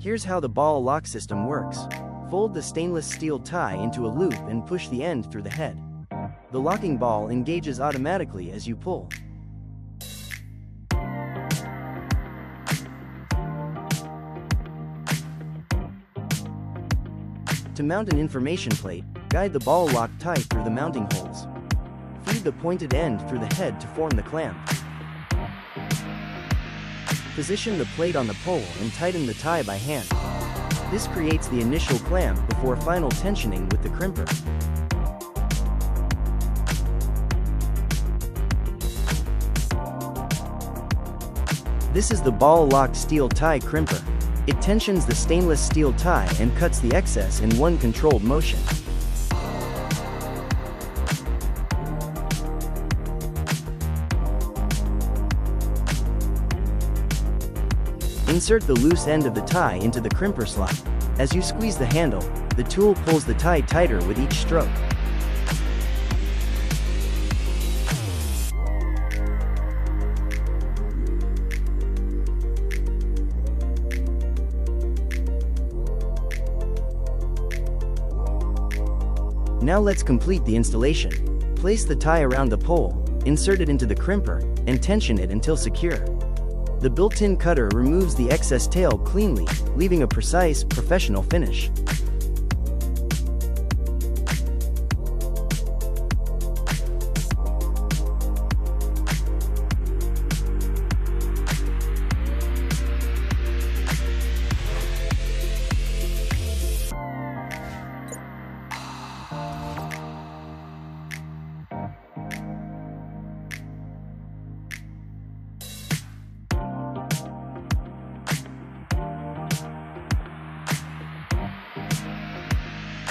Here's how the ball lock system works. Fold the stainless steel tie into a loop and push the end through the head. The locking ball engages automatically as you pull. To mount an information plate, guide the ball lock tight through the mounting holes. Feed the pointed end through the head to form the clamp. Position the plate on the pole and tighten the tie by hand. This creates the initial clamp before final tensioning with the crimper. This is the ball-locked steel tie crimper. It tensions the stainless steel tie and cuts the excess in one controlled motion. Insert the loose end of the tie into the crimper slot. As you squeeze the handle, the tool pulls the tie tighter with each stroke. Now let's complete the installation. Place the tie around the pole, insert it into the crimper, and tension it until secure. The built-in cutter removes the excess tail cleanly, leaving a precise, professional finish.